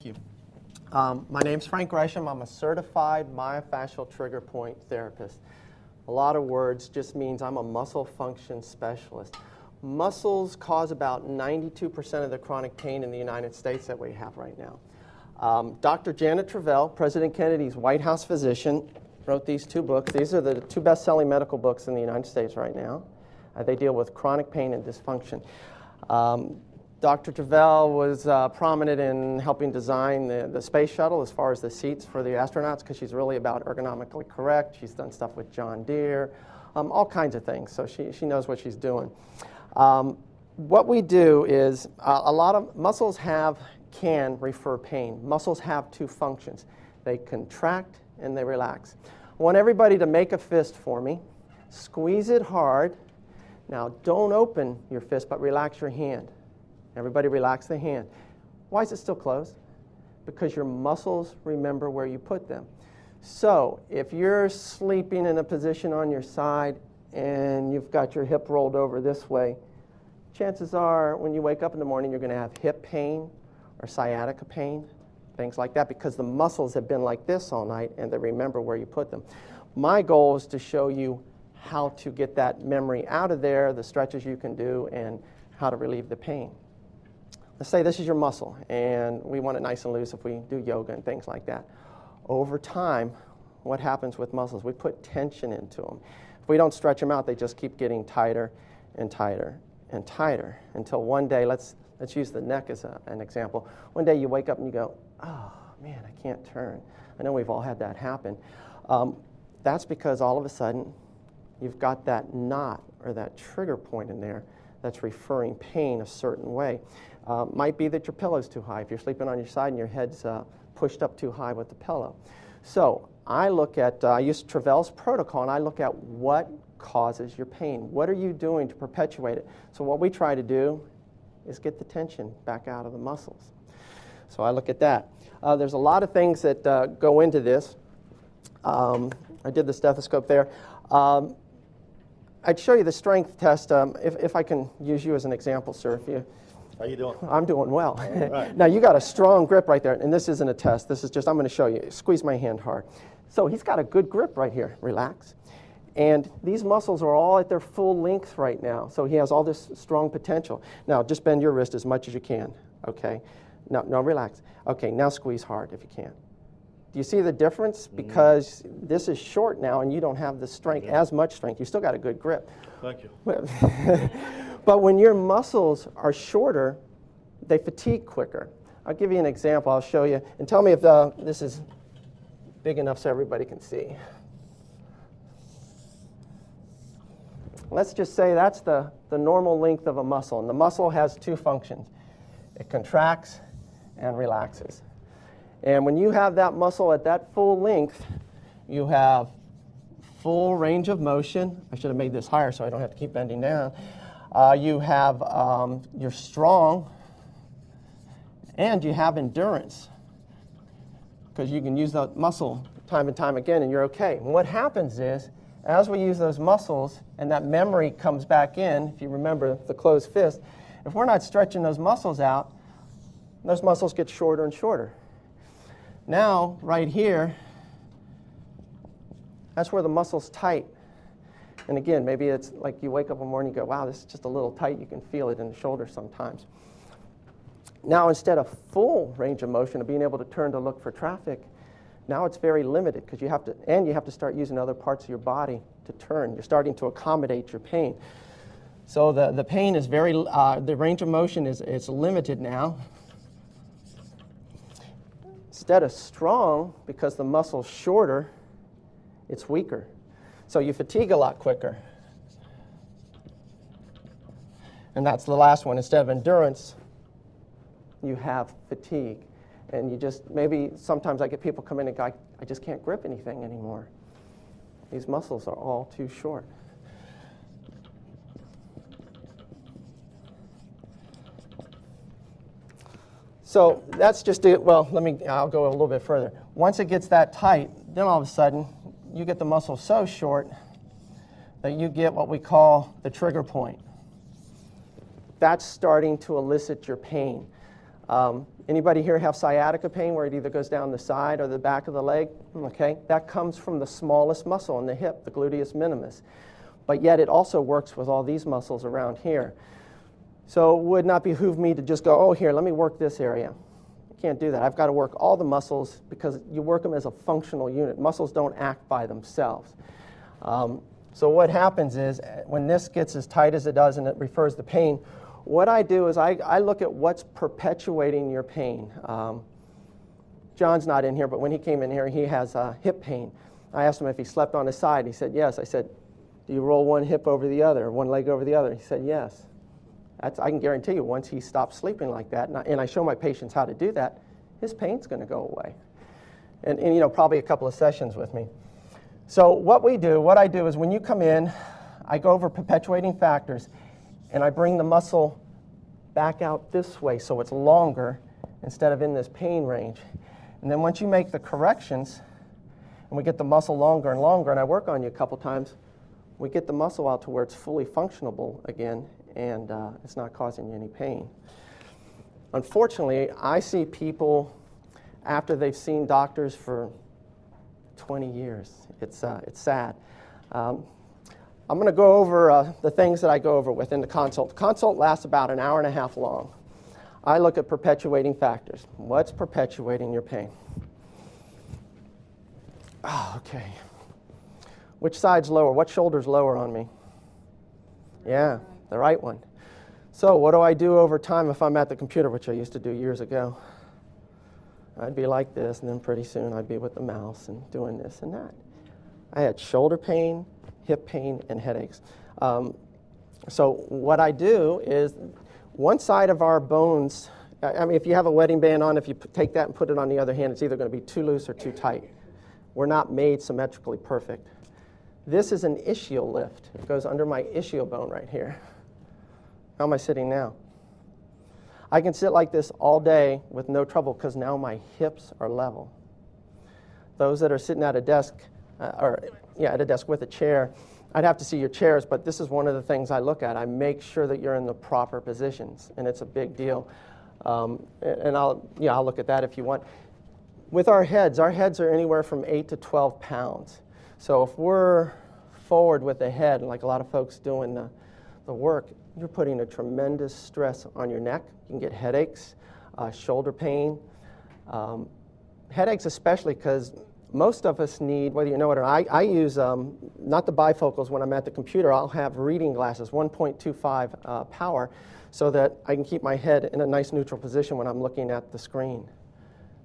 Thank you. My name's Frank Gresham. I'm a certified myofascial trigger point therapist. A lot of words just means I'm a muscle function specialist. Muscles cause about 92% of the chronic pain in the United States that we have right now. Dr. Janet Travell, President Kennedy's White House physician, wrote these two books. These are the two best-selling medical books in the United States right now. They deal with chronic pain and dysfunction. Dr. Travell was prominent in helping design the space shuttle as far as the seats for the astronauts because she's really about ergonomically correct. She's done stuff with John Deere, all kinds of things, so she knows what she's doing. What we do is a lot of muscles can refer pain. Muscles have two functions. They contract and they relax. I want everybody to make a fist for me. Squeeze it hard. Now don't open your fist, but relax your hand. Everybody relax the hand. Why is it still closed? Because your muscles remember where you put them. So if you're sleeping in a position on your side and you've got your hip rolled over this way, chances are when you wake up in the morning you're going to have hip pain or sciatica pain, things like that, because the muscles have been like this all night and they remember where you put them. My goal is to show you how to get that memory out of there, the stretches you can do, and how to relieve the pain. Let's say this is your muscle, and we want it nice and loose if we do yoga and things like that. Over time, what happens with muscles? We put tension into them. If we don't stretch them out, they just keep getting tighter and tighter and tighter until one day, let's use the neck as an example. One day you wake up and you go, oh man, I can't turn. I know we've all had that happen. That's because all of a sudden you've got that knot or that trigger point in there that's referring pain a certain way. Might be that your pillow's too high. If you're sleeping on your side and your head's pushed up too high with the pillow. So I use Travell's protocol and I look at what causes your pain. What are you doing to perpetuate it? So what we try to do is get the tension back out of the muscles. So I look at that. There's a lot of things that go into this. I did the stethoscope there. I'd show you the strength test if I can use you as an example, sir. How you doing? I'm doing well. Right. Now you got a strong grip right there, and this isn't a test. This is just, I'm going to show you. Squeeze my hand hard. So he's got a good grip right here. Relax. And these muscles are all at their full length right now, so he has all this strong potential. Now just bend your wrist as much as you can, okay? No, relax. Okay, now squeeze hard if you can. Do you see the difference? Because this is short now and you don't have the strength, as much strength. You still got a good grip. Thank you. But when your muscles are shorter, they fatigue quicker. I'll give you an example. I'll show you. And tell me if this is big enough so everybody can see. Let's just say that's the normal length of a muscle. And the muscle has two functions. It contracts and relaxes. And when you have that muscle at that full length, you have full range of motion. I should have made this higher so I don't have to keep bending down. You're strong, and you have endurance because you can use that muscle time and time again and you're okay. And what happens is, as we use those muscles and that memory comes back in, if you remember the closed fist, if we're not stretching those muscles out, those muscles get shorter and shorter. Now, right here, that's where the muscle's tight. And again, maybe it's like you wake up in the morning and go, wow, this is just a little tight. You can feel it in the shoulder sometimes. Now, instead of full range of motion of being able to turn to look for traffic, now it's very limited because you have to start using other parts of your body to turn. You're starting to accommodate your pain. So the pain is the range of motion is limited now. Instead of strong, because the muscle's shorter, it's weaker. So you fatigue a lot quicker. And that's the last one. Instead of endurance, you have fatigue. And you just, maybe sometimes I get people come in and go, I just can't grip anything anymore. These muscles are all too short. So that's just it. Well, I'll go a little bit further. Once it gets that tight, then all of a sudden, you get the muscle so short that you get what we call the trigger point. That's starting to elicit your pain. Anybody here have sciatica pain where it either goes down the side or the back of the leg? Okay, that comes from the smallest muscle in the hip, the gluteus minimus. But yet it also works with all these muscles around here. So it would not behoove me to just go, oh, here, let me work this area. I can't do that. I've got to work all the muscles because you work them as a functional unit. Muscles don't act by themselves. So what happens is when this gets as tight as it does and it refers to pain, what I do is I look at what's perpetuating your pain. John's not in here, but when he came in here, he has hip pain. I asked him if he slept on his side. He said, yes. I said, do you roll one hip over the other, one leg over the other? He said, yes. I can guarantee you, once he stops sleeping like that, and I show my patients how to do that, his pain's going to go away. And you know, probably a couple of sessions with me. So what I do is when you come in, I go over perpetuating factors, and I bring the muscle back out this way so it's longer instead of in this pain range. And then once you make the corrections, and we get the muscle longer and longer, and I work on you a couple times, we get the muscle out to where it's fully functionable again, and it's not causing you any pain. Unfortunately, I see people after they've seen doctors for 20 years. It's sad. I'm going to go over the things that I go over within the consult. The consult lasts about an hour and a half long. I look at perpetuating factors. What's perpetuating your pain? Oh, okay. Which side's lower? What shoulder's lower on me? Yeah, the right one. So what do I do over time if I'm at the computer, which I used to do years ago? I'd be like this, and then pretty soon I'd be with the mouse and doing this and that. I had shoulder pain, hip pain, and headaches. So what I do is one side of our bones, I mean, if you have a wedding band on, if you take that and put it on the other hand, it's either going to be too loose or too tight. We're not made symmetrically perfect. This is an ischial lift. It goes under my ischial bone right here. How am I sitting now? I can sit like this all day with no trouble because now my hips are level. Those that are sitting at a desk, at a desk with a chair, I'd have to see your chairs, but this is one of the things I look at. I make sure that you're in the proper positions, and it's a big deal. And I'll look at that if you want. With our heads are anywhere from 8 to 12 pounds. So if we're forward with the head, like a lot of folks doing the work, you're putting a tremendous stress on your neck. You can get headaches, shoulder pain. Headaches especially because most of us need, whether you know it or not, I use not the bifocals when I'm at the computer. I'll have reading glasses, 1.25 power, so that I can keep my head in a nice neutral position when I'm looking at the screen.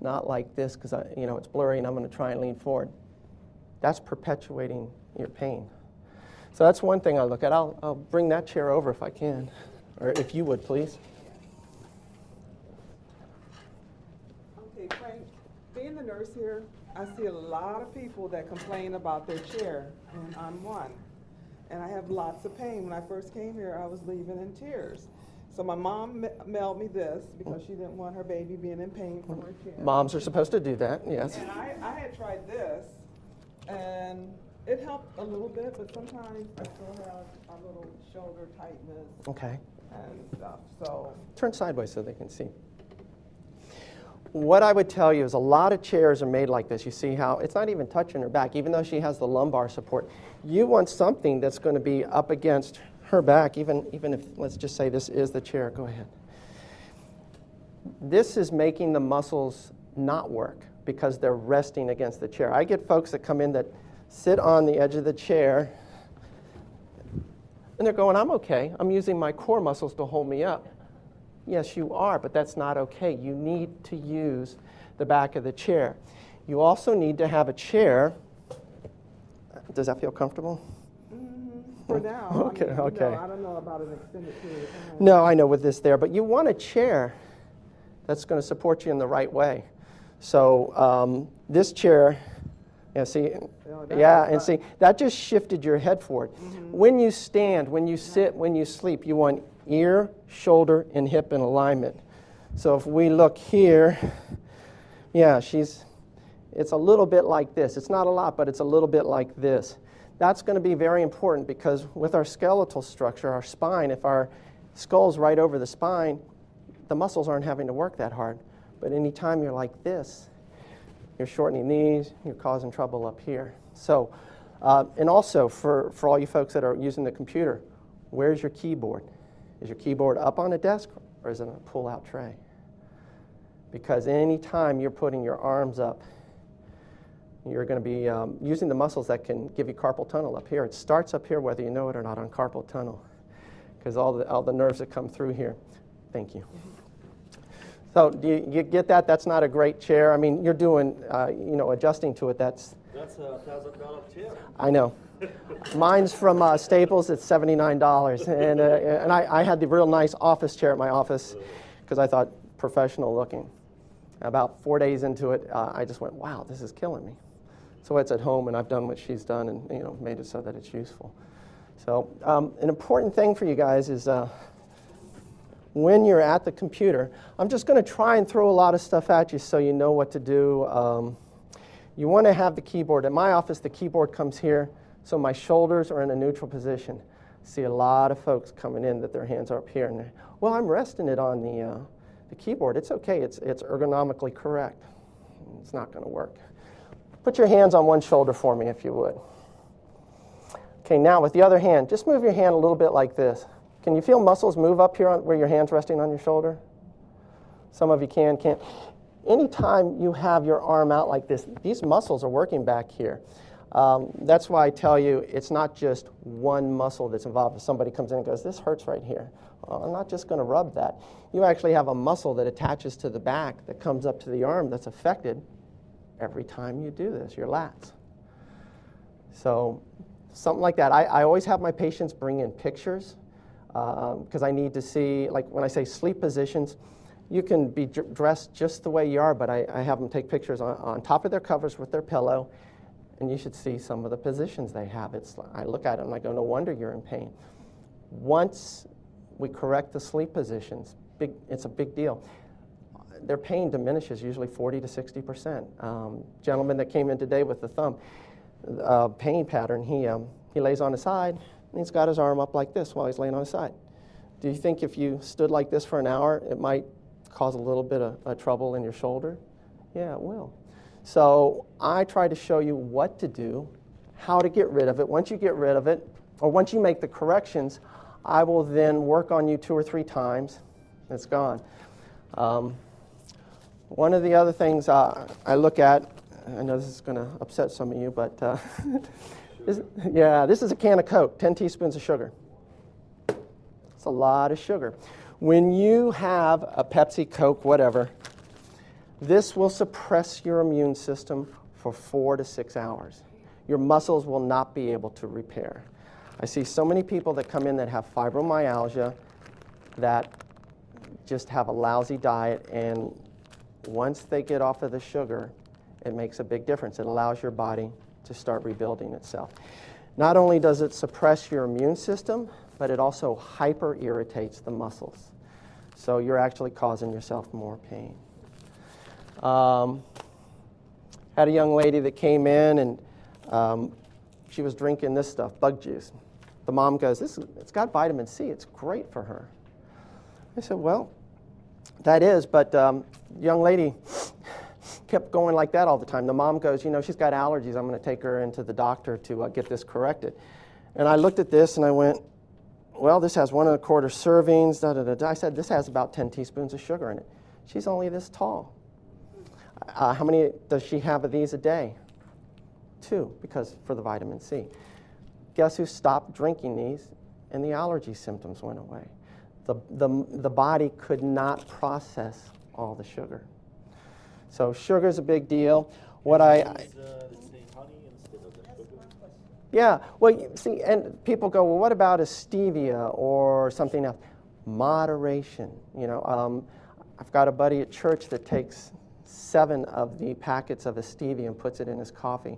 Not like this because it's blurry and I'm going to try and lean forward. That's perpetuating your pain. So that's one thing I look at. I'll bring that chair over if I can, or if you would, please. Okay, Frank, being the nurse here, I see a lot of people that complain about their chair, and I'm one. And I have lots of pain. When I first came here, I was leaving in tears. So my mom mailed me this because she didn't want her baby being in pain from her chair. Moms are supposed to do that, yes. And I had tried this, and it helped a little bit, but sometimes I still have a little shoulder tightness. Okay. And stuff, so. Turn sideways so they can see. What I would tell you is a lot of chairs are made like this. You see how it's not even touching her back, even though she has the lumbar support. You want something that's going to be up against her back, even if, let's just say this is the chair. Go ahead. This is making the muscles not work because they're resting against the chair. I get folks that come in that sit on the edge of the chair, and they're going, I'm okay. I'm using my core muscles to hold me up. Yes, you are, but that's not okay. You need to use the back of the chair. You also need to have a chair. Does that feel comfortable? For now. Okay, okay. I don't know about an extended period of time. No, I know with this there, but you want a chair that's going to support you in the right way. So this chair, see, and see, that just shifted your head forward. Mm-hmm. When you stand, when you sit, when you sleep, you want ear, shoulder, and hip in alignment. So if we look here, it's a little bit like this. It's not a lot, but it's a little bit like this. That's going to be very important because with our skeletal structure, our spine, if our skull's right over the spine, the muscles aren't having to work that hard. But anytime you're like this, you're shortening these, you're causing trouble up here. So, and also for all you folks that are using the computer, where's your keyboard? Is your keyboard up on a desk or is it on a pull-out tray? Because anytime you're putting your arms up, you're going to be using the muscles that can give you carpal tunnel up here. It starts up here whether you know it or not on carpal tunnel, because all the nerves that come through here. Thank you. So do you get that? That's not a great chair. I mean, you're doing, adjusting to it. That's a $1,000 chair. I know. Mine's from Staples. It's $79, and I had the real nice office chair at my office because I thought professional looking. About 4 days into it, I just went, wow, this is killing me. So it's at home, and I've done what she's done, and made it so that it's useful. So an important thing for you guys is when you're at the computer, I'm just going to try and throw a lot of stuff at you so you know what to do. You want to have the keyboard. At my office, the keyboard comes here, so my shoulders are in a neutral position. I see a lot of folks coming in that their hands are up here, and well, I'm resting it on the keyboard. It's okay. It's ergonomically correct. It's not going to work. Put your hands on one shoulder for me, if you would. Okay, now with the other hand, just move your hand a little bit like this. Can you feel muscles move up here where your hand's resting on your shoulder? Some of you can't. Anytime you have your arm out like this, these muscles are working back here. That's why I tell you it's not just one muscle that's involved. If somebody comes in and goes, this hurts right here. Well, I'm not just going to rub that. You actually have a muscle that attaches to the back that comes up to the arm that's affected every time you do this, your lats. So something like that. I always have my patients bring in pictures because I need to see, like when I say sleep positions, you can be dressed just the way you are, but I have them take pictures on top of their covers with their pillow, and you should see some of the positions they have. I look at it and I go, no wonder you're in pain. Once we correct the sleep positions, it's a big deal. Their pain diminishes usually 40 to 60%. Gentleman that came in today with the thumb pain pattern, he lays on his side, and he's got his arm up like this while he's laying on his side. Do you think if you stood like this for an hour, it might cause a little bit of trouble in your shoulder? Yeah, it will. So I try to show you what to do, how to get rid of it. Once you get rid of it, or once you make the corrections, I will then work on you 2 or 3 times. It's gone. One of the other things I look at, I know this is going to upset some of you, but this is a can of Coke, 10 teaspoons of sugar. It's a lot of sugar. When you have a Pepsi, Coke, whatever, this will suppress your immune system for 4 to 6 hours. Your muscles will not be able to repair. I see so many people that come in that have fibromyalgia that just have a lousy diet, and once they get off of the sugar, it makes a big difference. It allows your body to start rebuilding itself. Not only does it suppress your immune system, but it also hyper-irritates the muscles. So you're actually causing yourself more pain. Had a young lady that came in, and she was drinking this stuff, bug juice. The mom goes, it's got vitamin C. It's great for her. I said, well, that is, but young lady kept going like that all the time. The mom goes, she's got allergies. I'm going to take her into the doctor to get this corrected. And I looked at this and I went, well, this has 1 1/4 servings, I said, this has about 10 teaspoons of sugar in it. She's only this tall. How many does she have of these a day? 2, because for the vitamin C. Guess who stopped drinking these and the allergy symptoms went away? The body could not process all the sugar. So sugar is a big deal. What say honey instead of the sugar? Yeah, well, you see, and people go, well, what about a stevia or something else? Moderation. I've got a buddy at church that takes 7 of the packets of a stevia and puts it in his coffee.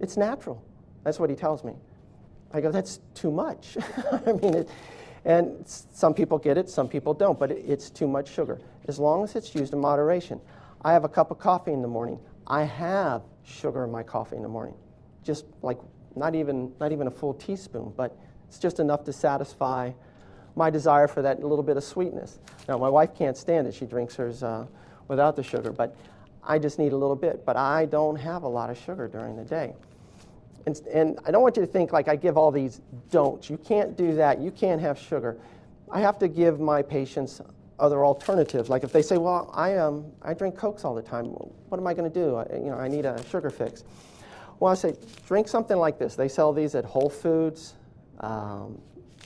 It's natural. That's what he tells me. I go, that's too much. I mean, and some people get it, some people don't, but it's too much sugar. As long as it's used in moderation. I have a cup of coffee in the morning. I have sugar in my coffee in the morning. Just like not even a full teaspoon, but it's just enough to satisfy my desire for that little bit of sweetness. Now, my wife can't stand it. She drinks hers without the sugar, but I just need a little bit. But I don't have a lot of sugar during the day. And I don't want you to think like I give all these don'ts. You can't do that. You can't have sugar. I have to give my patients other alternatives. Like if they say, well, I drink Cokes all the time. What am I going to do? I need a sugar fix. Well, I say, drink something like this. They sell these at Whole Foods,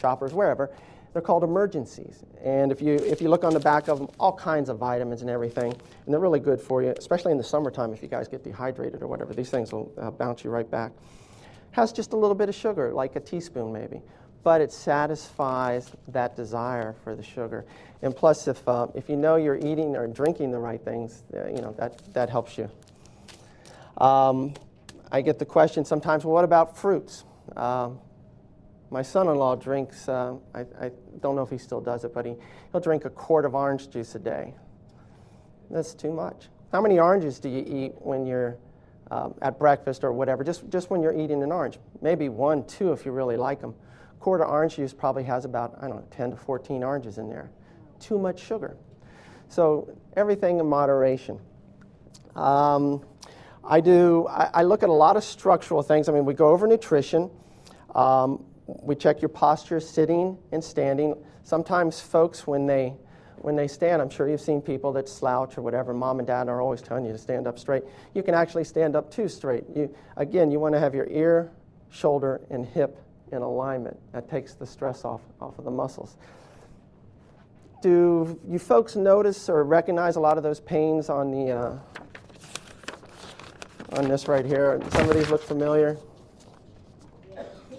Shoppers, wherever. They're called emergencies. And if you look on the back of them, all kinds of vitamins and everything. And they're really good for you, especially in the summertime if you guys get dehydrated or whatever. These things will bounce you right back. Has just a little bit of sugar, like a teaspoon maybe. But it satisfies that desire for the sugar. And plus, if you know you're eating or drinking the right things, that helps you. I get the question sometimes, well, what about fruits? My son-in-law drinks, I don't know if he still does it, but he'll drink a quart of orange juice a day. That's too much. How many oranges do you eat when you're at breakfast or whatever, just when you're eating an orange? Maybe 1, 2 if you really like them. A quart of orange juice probably has about, 10 to 14 oranges in there. Too much sugar. So everything in moderation. I look at a lot of structural things. I mean, we go over nutrition. We check your posture sitting and standing. Sometimes folks, when they stand, I'm sure you've seen people that slouch or whatever. Mom and dad are always telling you to stand up straight. You can actually stand up too straight. You want to have your ear, shoulder, and hip in alignment. That takes the stress off of the muscles. Do you folks notice or recognize a lot of those pains on this right here? Some of these look familiar.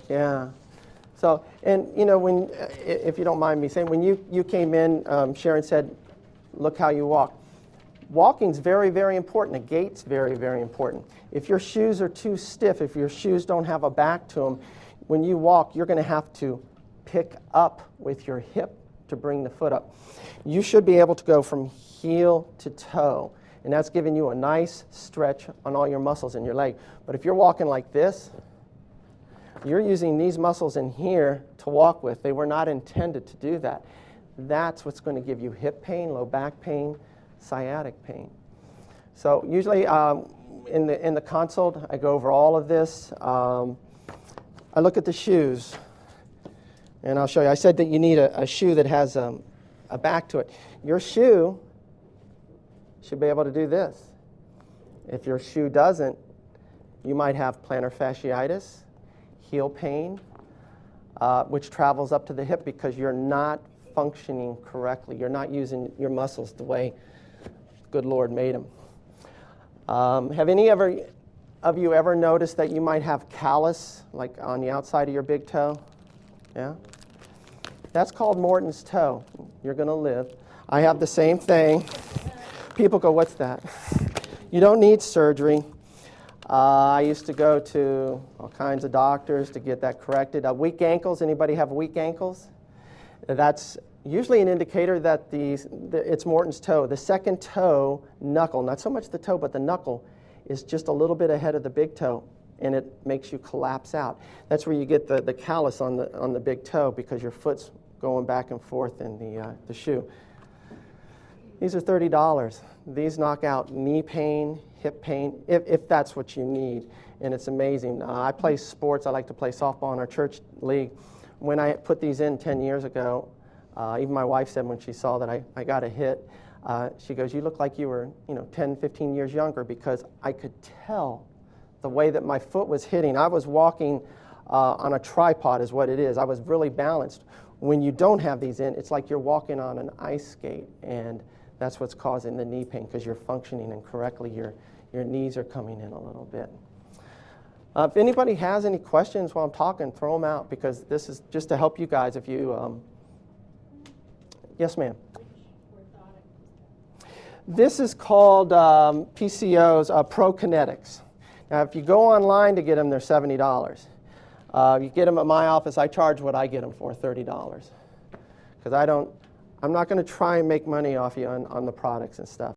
Yeah. So, and when, if you don't mind me saying, when you came in, Sharon said, look how you walk. Walking's very, very important. A gait's very, very important. If your shoes are too stiff, if your shoes don't have a back to them, when you walk, you're going to have to pick up with your hip to bring the foot up. You should be able to go from heel to toe, and that's giving you a nice stretch on all your muscles in your leg. But if you're walking like this, you're using these muscles in here to walk with. They were not intended to do that. That's what's going to give you hip pain, low back pain, sciatic pain. So usually in the consult, I go over all of this. I look at the shoes, and I'll show you. I said that you need a shoe that has a back to it. Your shoe should be able to do this. If your shoe doesn't, you might have plantar fasciitis, heel pain, which travels up to the hip because you're not functioning correctly. You're not using your muscles the way good Lord made them. Have any of you ever noticed that you might have callus, like on the outside of your big toe? Yeah? That's called Morton's toe. You're going to live. I have the same thing. People go, what's that? You don't need surgery. I used to go to all kinds of doctors to get that corrected. Weak ankles, anybody have weak ankles? That's usually an indicator that it's Morton's toe. The second toe knuckle, not so much the toe, but the knuckle, is just a little bit ahead of the big toe, and it makes you collapse out. That's where you get the callus on the big toe because your foot's going back and forth in the shoe. These are $30. These knock out knee pain, hip pain, if that's what you need, and it's amazing. I play sports. I like to play softball in our church league. When I put these in 10 years ago, even my wife said when she saw that I got a hit, she goes, you look like you were 10, 15 years younger, because I could tell the way that my foot was hitting. I was walking on a tripod is what it is. I was really balanced. When you don't have these in, it's like you're walking on an ice skate, and that's what's causing the knee pain because you're functioning incorrectly. Your knees are coming in a little bit. If anybody has any questions while I'm talking, throw them out, because this is just to help you guys. If you, yes, ma'am. This is called PCOs, ProKinetics. Now, if you go online to get them, they're $70. You get them at my office, I charge what I get them for, $30. Because I'm not going to try and make money off you on the products and stuff.